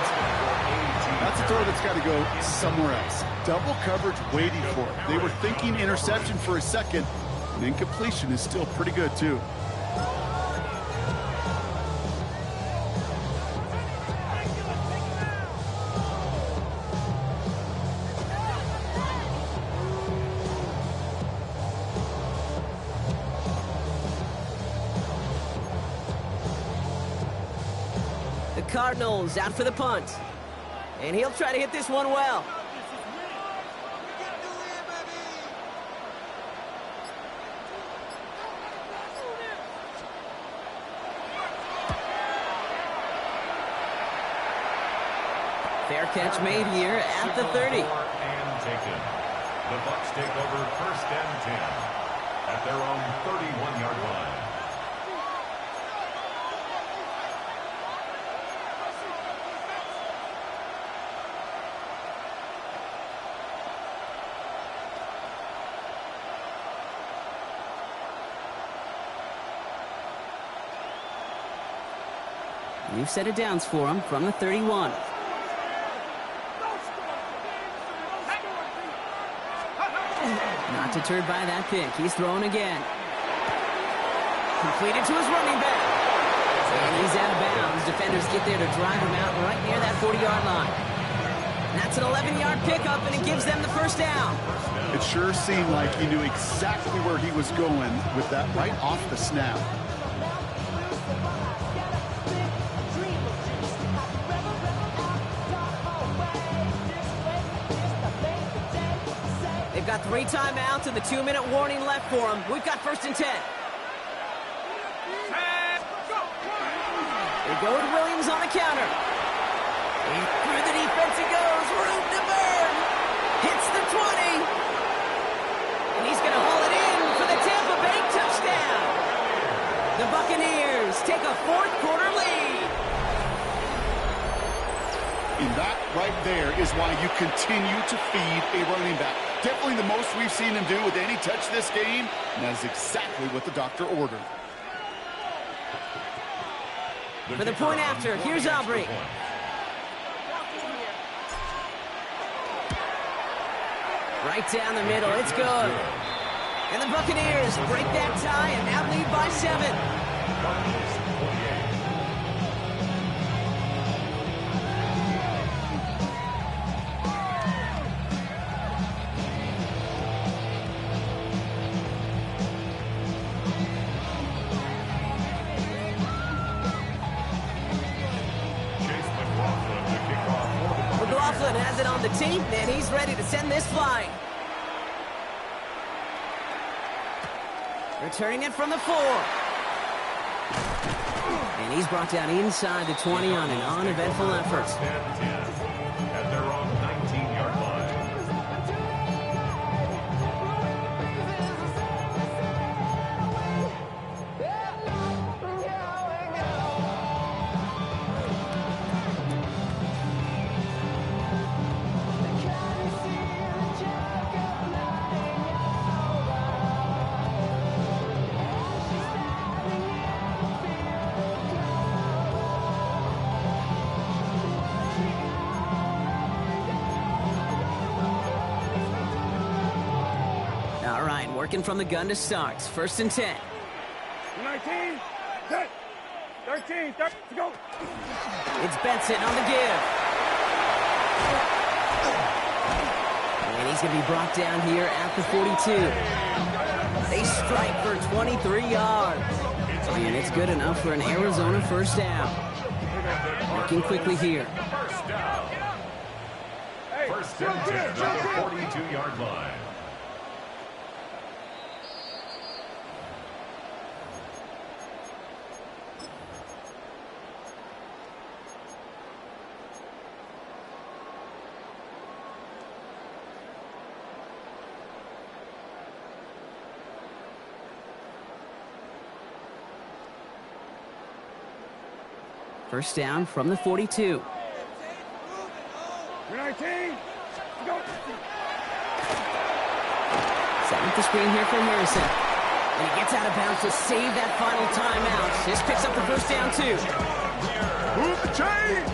That's a throw that's got to go somewhere else. Double coverage waiting for it. They were thinking interception for a second, and incompletion is still pretty good, too. The Cardinals out for the punt. And he'll try to hit this one well. Fair catch made here at the 30. And taken. The Bucs take over first and 10 at their own 31-yard line. New set of downs for him from the 31. Not deterred by that pick. He's throwing again. Completed to his running back. And he's out of bounds. Defenders get there to drive him out right near that 40-yard line. And that's an 11-yard pickup, and it gives them the first down. It sure seemed like he knew exactly where he was going with that right off the snap. They've got 3 timeouts and the 2-minute warning left for them. We've got first and 10. They go with Williams on the counter. And through the defense he goes. Room to burn. Hits the 20. And he's going to haul it in for the Tampa Bay touchdown. The Buccaneers take a fourth-quarter lead. And that right there is why you continue to feed a running back. Definitely the most we've seen him do with any touch this game, and that is exactly what the doctor ordered. For the point after, here's Aubrey. Right down the middle, it's good. And the Buccaneers break that tie and now lead by 7. Has it on the team, and he's ready to send this flying. Returning it from the 4. And he's brought down inside the 20 on an uneventful effort. At their own 19-yard line. Working from the gun to start. First and 10. 19, 10, 13, 13, go. It's Benson on the give. And he's going to be brought down here at the 42. They strike for 23 yards. And it's good enough for an Arizona first down. Working quickly here. First and 10 at the 42-yard line. First down from the 42. You're 19. Go. Setting up the screen here for Harrison. And he gets out of bounds to save that final timeout. This picks up the first down, too. Move the chains!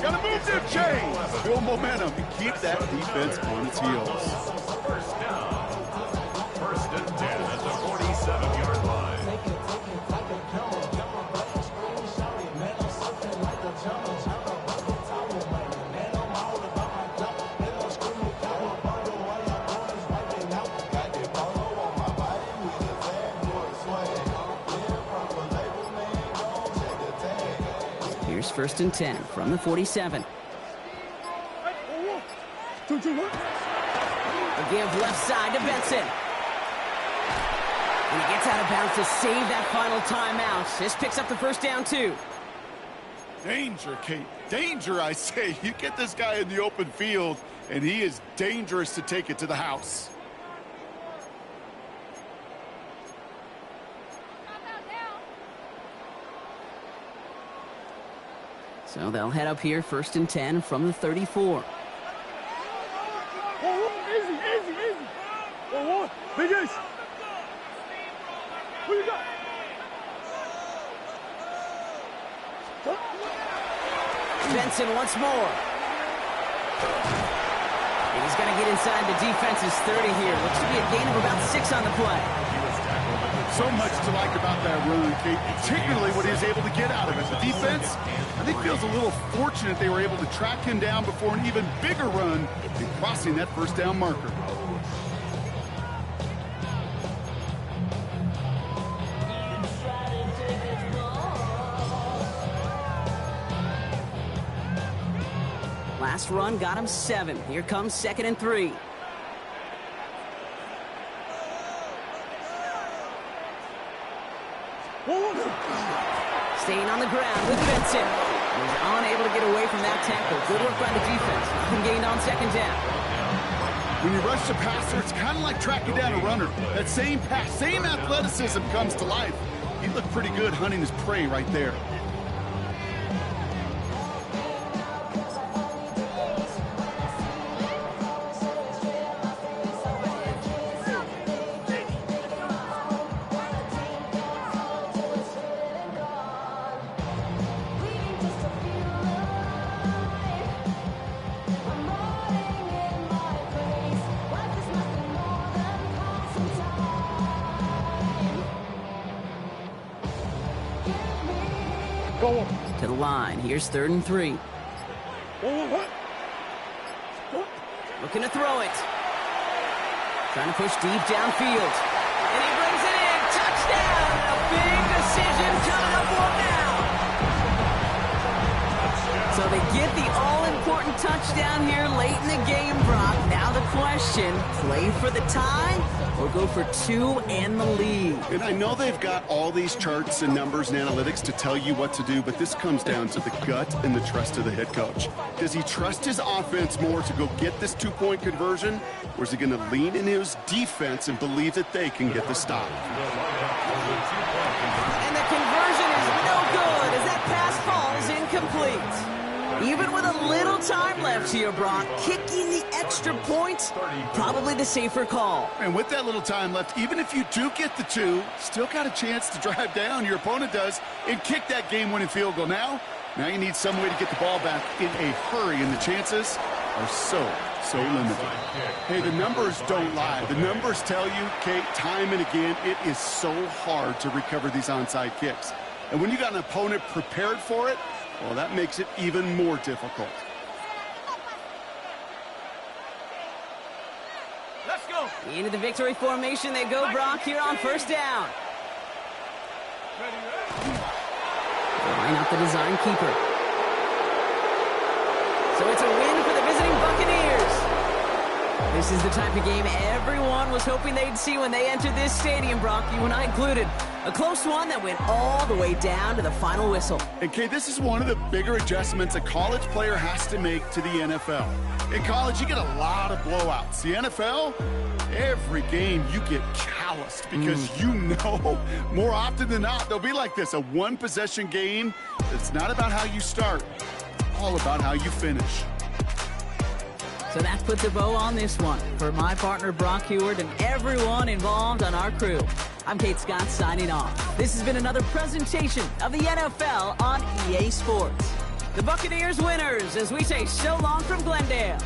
Gotta move them chains! Build momentum and keep that defense on its heels. First down. First and 10 at the 47-yard line. Here's first and 10 from the 47. Two, one. A give left side to Benson. And he gets out of bounds to save that final timeout. This picks up the first down, too. Danger, Kate. Danger, I say. You get this guy in the open field, and he is dangerous to take it to the house. So they'll head up here, first and 10 from the 34. Easy. One. Biggest. What you got? Benson once more. And he's going to get inside the defense's 30 here. Looks to be a gain of about 6 on the play. So much to like about that run, Kate, particularly what he was able to get out of it. The defense, I think, feels a little fortunate they were able to track him down before an even bigger run in crossing that first down marker. Last run got him 7. Here comes second and 3. Staying on the ground with Benson. He's unable to get away from that tackle. Good work by the defense. Nothing gained on second down. When you rush the passer, it's kind of like tracking down a runner. That same pass, same athleticism comes to life. He looked pretty good hunting his prey right there. Go. To the line. Here's third and 3. Looking to throw it. Trying to push deep downfield. And he brings it in. Touchdown! A big decision coming up on now. So they get the all-important touchdown here late in the game, Brock. Now the question, play for the tie or go for 2 and the lead? And I know they've got all these charts and numbers and analytics to tell you what to do, but this comes down to the gut and the trust of the head coach. Does he trust his offense more to go get this 2-point conversion, or is he going to lean in his defense and believe that they can get the stop? And the conversion is no good as that pass falls incomplete. Even with a little time left here, Brock, kicking the extra point, probably the safer call. And with that little time left, even if you do get the 2, still got a chance to drive down, your opponent does, and kick that game-winning field goal. Now you need some way to get the ball back in a hurry, and the chances are so limited. Hey, the numbers don't lie. The numbers tell you, Kate, time and again, it is so hard to recover these onside kicks. And when you got an opponent prepared for it, well, that makes it even more difficult. Let's go. Into the victory formation they go, Brock, here on first down. Line up the design keeper. So it's a win for the visiting Buccaneers. This is the type of game everyone was hoping they'd see when they entered this stadium, Brock, you and I included. A close one that went all the way down to the final whistle. And, Kay, this is one of the bigger adjustments a college player has to make to the NFL. In college, you get a lot of blowouts. The NFL, every game you get calloused because you know more often than not they'll be like this, a one-possession game. It's not about how you start, all about how you finish. So that puts a bow on this one. For my partner Brock Heward and everyone involved on our crew, I'm Kate Scott signing off. This has been another presentation of the NFL on EA Sports. The Buccaneers winners as we say so long from Glendale.